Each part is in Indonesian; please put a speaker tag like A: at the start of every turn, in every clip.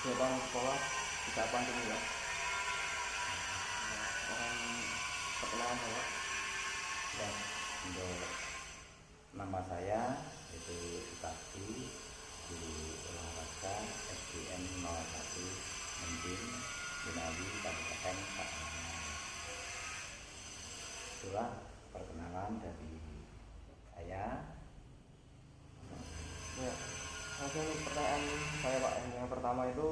A: kegiatan sekolah di saat pandemi ya. Nah, mohon perkenalan Bapak.
B: Ya, untuk nama saya itu Sukadi di olahraga SDN 01 Mending Binawi Kabupaten Pekalongan. Itulah perkenalan dari saya.
A: Ya, langsung pertanyaan saya Pak. Yang pertama itu,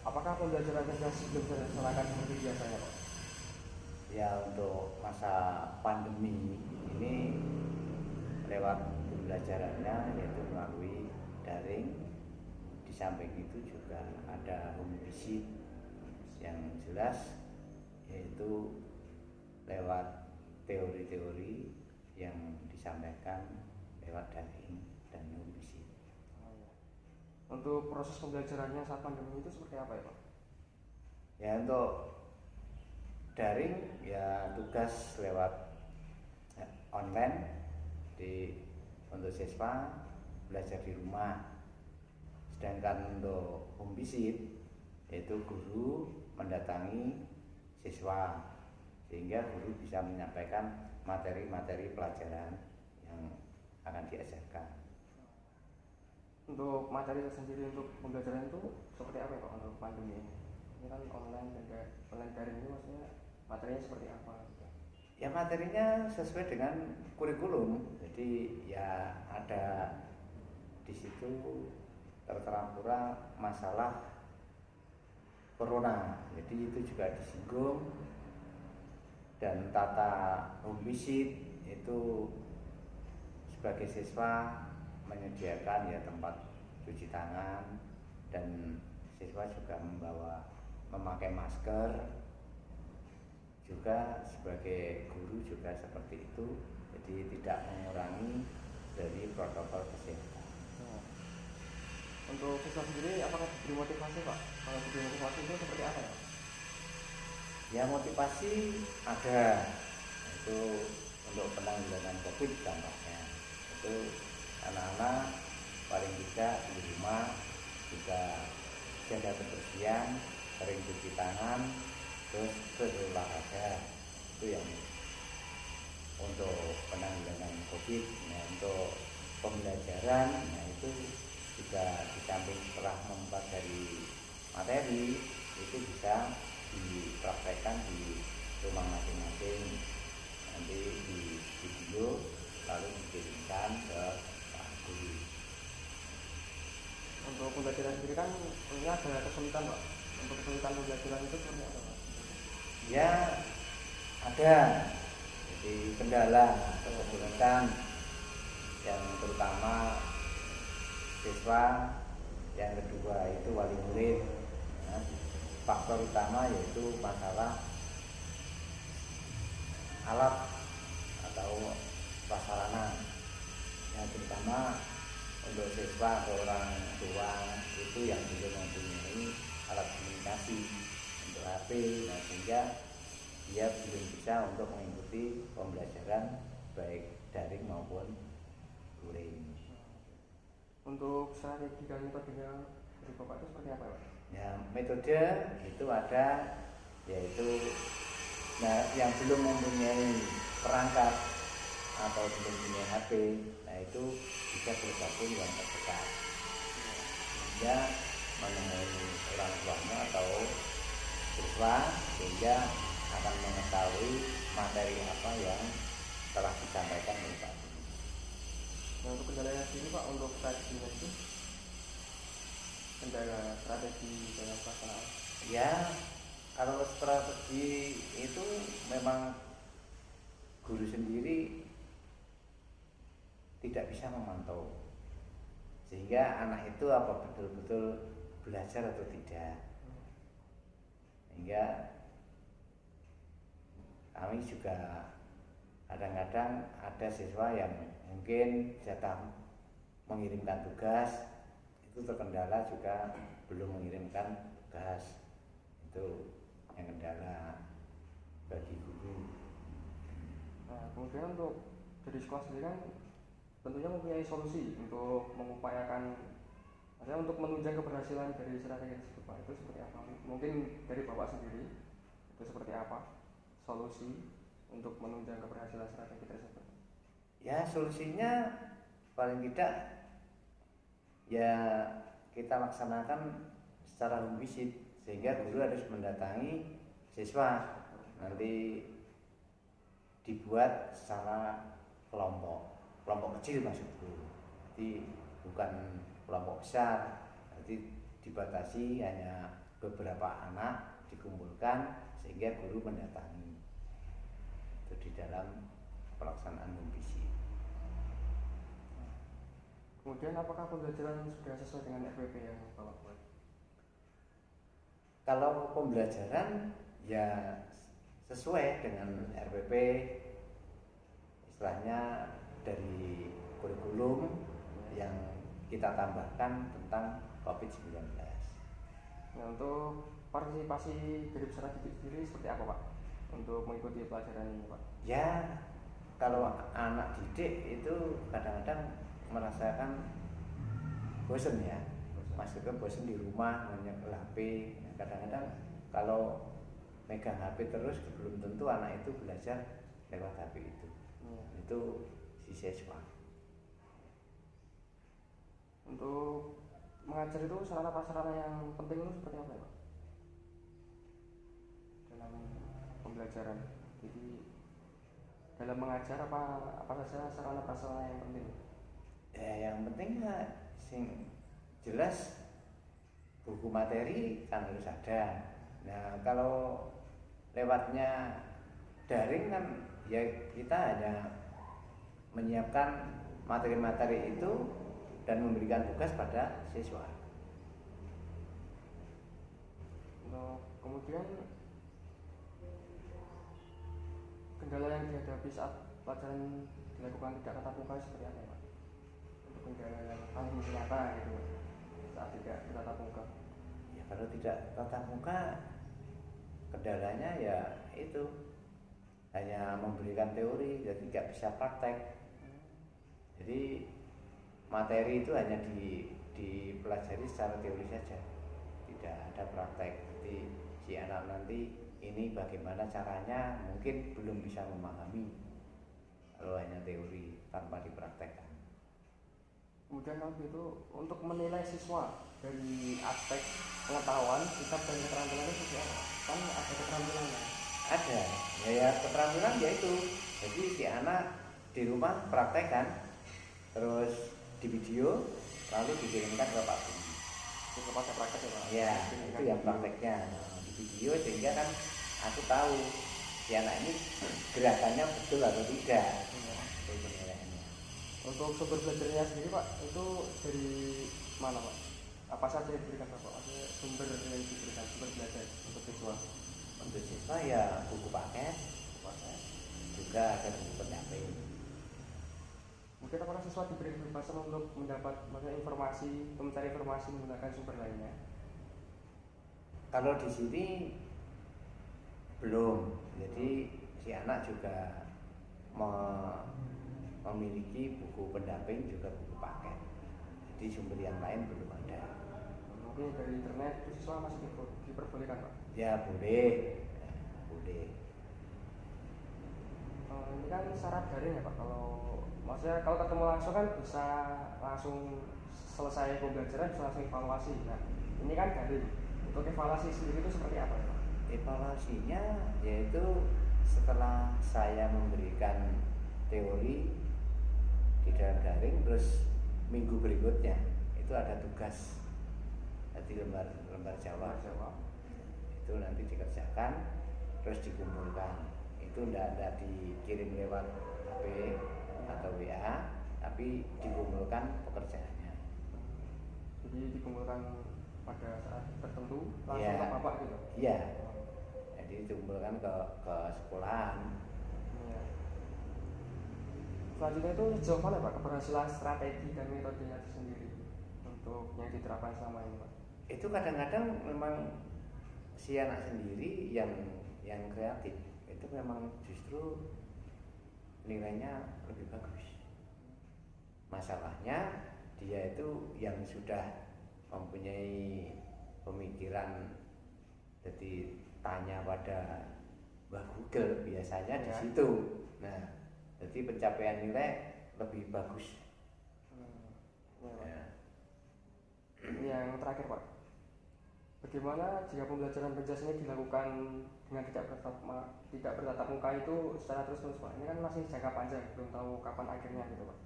A: apakah pembelajaran sebelum dilaksanakan seperti biasanya Pak?
B: Ya, untuk masa pandemi ini lewat pembelajarannya yaitu melalui daring. Di samping itu juga ada home visit yang jelas, yaitu lewat teori-teori yang disampaikan lewat daring dan home visit.
A: Oh, ya. Untuk proses pembelajarannya saat pandemi itu seperti apa ya Pak?
B: Ya, untuk daring ya tugas lewat online untuk siswa belajar di rumah. Sedangkan untuk home visit yaitu guru mendatangi siswa sehingga guru bisa menyampaikan materi-materi pelajaran yang akan diajarkan.
A: Untuk materi tersendiri untuk pembelajaran itu seperti apa ya Pak untuk pandemi ini? Ini kan online dan online daring ini maksudnya materinya seperti apa?
B: Ya, materinya sesuai dengan kurikulum. Jadi ya ada di situ tertera masalah corona. Jadi itu juga disinggung. Dan tata home visit itu sebagai siswa menyediakan ya tempat cuci tangan, dan siswa juga memakai masker. Juga sebagai guru juga seperti itu, jadi tidak mengurangi dari protokol kesehatan.
A: Nah, untuk siswa sendiri apakah diberi motivasi Pak? Kalau diberi motivasi itu seperti apa ya?
B: Ya, motivasi ada, itu untuk penanggulangan COVID dampaknya. Itu anak-anak paling tidak di rumah juga jaga kebersihan, sering cuci tangan, terus berolahraga. Itu yang untuk penanggulangan COVID. Nah, untuk pembelajaran, nah itu juga di samping setelah mempelajari materi itu bisa dipraktekkan di rumah masing-masing, nanti di video lalu dikirimkan ke Pak Guru.
A: Untuk pembelajaran sendiri kan ini ada kesulitan Pak. Untuk kesulitan pembelajaran itu seperti apa Pak?
B: Ya, ada jadi kendala atau kesulitan yang terutama siswa, yang kedua itu wali murid. Nah, faktor utama yaitu masalah alat atau prasarana, yang terutama untuk siswa atau orang tua itu yang belum mempunyai alat komunikasi untuk HP, nah sehingga dia belum bisa untuk mengikuti pembelajaran baik daring maupun luring.
A: Untuk strategi dan metodenya dari Bapak itu seperti apa Pak?
B: Ya, metode itu ada, yaitu yang belum mempunyai perangkat atau belum punya HP, nah itu bisa bergabung yang terdekat sehingga menemui orang tuanya atau siswa, sehingga akan mengetahui materi apa yang telah disampaikan oleh Pak Guru.
A: Nah, untuk kendalanya sendiri Pak, untuk strateginya itu kendala strategi dalam pelaksanaan.
B: Ya, kalau strategi itu memang guru sendiri tidak bisa memantau sehingga anak itu apa betul-betul belajar atau tidak, sehingga kami juga kadang-kadang ada siswa yang mungkin jatah mengirimkan tugas itu terkendala, juga belum mengirimkan tugas. Itu yang kendala bagi guru.
A: Nah, kemudian untuk dari sekolah sendiri kan tentunya mempunyai solusi untuk mengupayakan Maksudnya untuk menunjang keberhasilan dari strategi tersebut Pak, itu seperti apa? Mungkin dari Bapak sendiri itu seperti apa solusi untuk menunjang keberhasilan strategi tersebut?
B: Ya solusinya paling tidak ya kita laksanakan secara home visit, sehingga guru harus mendatangi siswa, nanti dibuat secara kelompok kecil maksudku, jadi bukan kelompok besar, nanti dibatasi hanya beberapa anak dikumpulkan sehingga guru mendatangi itu di dalam pelaksanaan home visit.
A: Kemudian apakah pembelajaran sudah sesuai dengan RPP yang Bapak buat?
B: Kalau pembelajaran ya sesuai dengan RPP, istilahnya dari kurikulum yang kita tambahkan tentang COVID-19.
A: Nah, untuk partisipasi dari peserta didik sendiri seperti apa Pak untuk mengikuti pelajaran ini Pak?
B: Ya kalau anak didik itu kadang-kadang merasakan bosen ya, maksudnya bosen di rumah ngenyek HP. Kadang-kadang kalau megang HP terus belum tentu anak itu belajar lewat HP itu. Itu si siswa.
A: Untuk mengajar itu sarana prasarana yang penting itu seperti apa ya Pak? Dalam pembelajaran. Jadi dalam mengajar apa saja sarana prasarana yang penting?
B: Ya yang penting sing jelas buku materi kan harus ada. Nah kalau lewatnya daring kan ya kita hanya menyiapkan materi-materi itu dan memberikan tugas pada siswa.
A: Nah, kemudian kendala yang dihadapi saat pelajaran dilakukan tidak tatap muka seperti apa ya Pak? Untuk kendala yang paling nyata gitu saat tidak tatap muka.
B: Ya kalau tidak tatap muka kendalanya ya itu hanya memberikan teori, jadi tidak bisa praktek. Jadi materi itu hanya dipelajari secara teori saja, tidak ada praktek. Jadi si anak nanti ini bagaimana caranya mungkin belum bisa memahami kalau hanya teori tanpa dipraktekkan.
A: Kemudian kalau gitu untuk menilai siswa dari aspek pengetahuan, sikap dan keterampilannya seperti apa? Kan ada keterampilannya.
B: Ada, ya keterampilan yaitu jadi si anak di rumah praktekkan, terus di video lalu dikirimkan ke Pak Guru.
A: Itu pada praktek ya Pak?
B: Ya, itu yang prakteknya di video, sehingga kan aku tahu si anak ini gerakannya betul atau tidak. Itu penilaiannya.
A: Untuk sumber belajarnya sendiri Pak, itu dari mana Pak? Apa saja yang diberikan Pak? Ada sumber yang diberikan, sumber belajar untuk siswa?
B: Untuk siswa ya buku paket, juga ada buku pendamping.
A: Mungkin apakah siswa diberi kebebasan untuk mendapat informasi, mencari informasi menggunakan sumber lainnya?
B: Kalau di sini belum, jadi si anak juga memiliki buku pendamping juga buku paket. Jadi sumber yang lain belum ada.
A: Mungkin dari internet itu siswa masih diperbolehkan Pak?
B: Ya boleh, boleh.
A: Ini kan syarat daring ya Pak. Maksudnya kalau ketemu langsung kan bisa langsung selesai pembelajaran, bisa langsung evaluasi. Nah ini kan daring. Untuk evaluasi sendiri itu seperti apa ya Pak?
B: Evaluasinya yaitu setelah saya memberikan teori di dalam daring, terus minggu berikutnya itu ada tugas, jadi lembar jawab itu nanti dikerjakan terus dikumpulkan. Itu tidak dikirim lewat HP atau WA, tapi dikumpulkan pekerjaannya.
A: Jadi dikumpulkan pada saat tertentu langsung
B: Ya,
A: ke Bapak gitu?
B: Iya, jadi dikumpulkan ke sekolahan.
A: Ya. Selanjutnya itu sejauh mana Pak keberhasilan strategi dan metodenya itu sendiri untuk yang diterapkan selama ini Pak?
B: Itu kadang-kadang memang si anak sendiri yang kreatif itu memang justru nilainya lebih bagus. Masalahnya dia itu yang sudah mempunyai pemikiran, jadi tanya pada Mbah Google biasanya di situ. Nah, jadi pencapaian nilai lebih bagus.
A: Ya. Yang terakhir Pak, bagaimana jika pembelajaran penjas ini dilakukan dengan tidak bertatap muka itu secara terus-menerus Pak? Ini kan masih jangka panjang, belum tahu kapan akhirnya gitu Pak.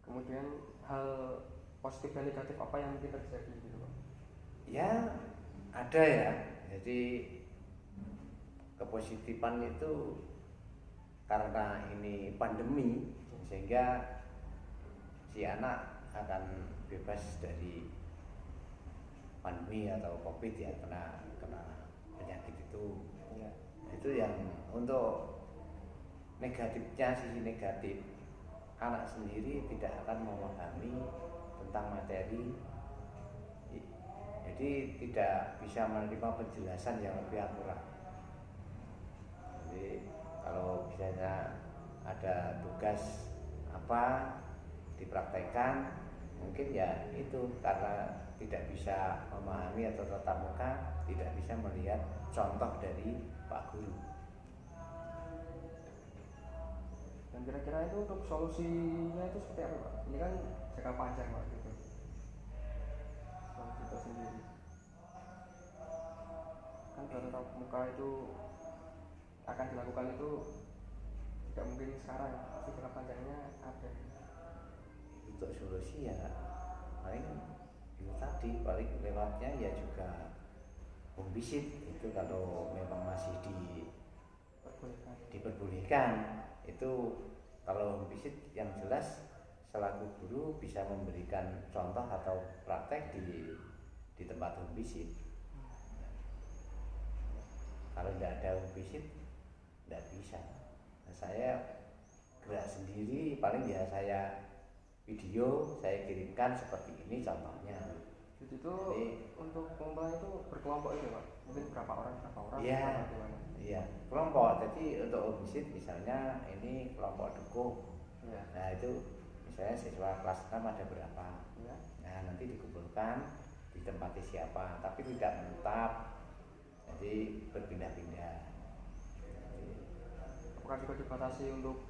A: Kemudian hal positif dan negatif apa yang mungkin terjadi gitu Pak?
B: Ya ada ya, jadi kepositifan itu karena ini pandemi sehingga si anak akan bebas dari pandemi atau COVID ya, kena penyakit itu.
A: Ya.
B: Nah, itu yang untuk negatifnya, sisi negatif, anak sendiri tidak akan memahami tentang materi, jadi tidak bisa menerima penjelasan yang lebih akurat. Jadi kalau misalnya ada tugas apa dipraktekkan, mungkin ya itu karena tidak bisa memahami atau tatap muka, tidak bisa melihat contoh dari Pak Guru.
A: Dan kira-kira itu untuk solusinya itu seperti apa Pak? Ini kan jangka panjang Pak gitu. Solusi itu sendiri kan tatap muka itu akan dilakukan itu tidak mungkin sekarang, pasti jangka panjangnya ada.
B: Untuk solusi ya paling itu tadi, paling lewatnya ya juga home visit itu kalau memang masih diperbolehkan. Itu kalau home visit yang jelas selaku guru bisa memberikan contoh atau praktek di tempat home visit. Kalau tidak ada home visit tidak bisa. Nah, saya gerak sendiri, paling ya saya video saya kirimkan seperti ini contohnya.
A: Jadi itu untuk pengumpulan itu berkelompok itu Pak? Mungkin berapa orang?
B: Iya, iya kelompok. Jadi untuk home visit misalnya ini kelompok dukung. Ya. Nah itu misalnya siswa kelas 6 ada berapa? Ya. Nah nanti dikumpulkan di tempat siapa, tapi tidak menetap. Jadi berpindah-pindah.
A: Apakah juga dibatasi untuk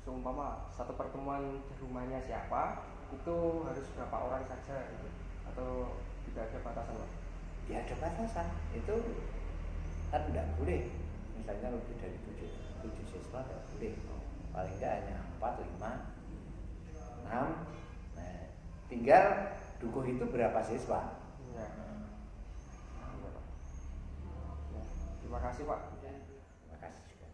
A: seumpama satu pertemuan di rumahnya siapa itu harus berapa orang saja gitu, atau tidak ada batasan Pak?
B: Ya ada batasan, itu kan tidak boleh misalnya lebih dari 7 siswa tidak boleh, paling tidak hanya 4, 5, 6. Nah tinggal dukuh itu berapa siswa ya.
A: Ya. Terima kasih Pak.
B: Terima kasih juga.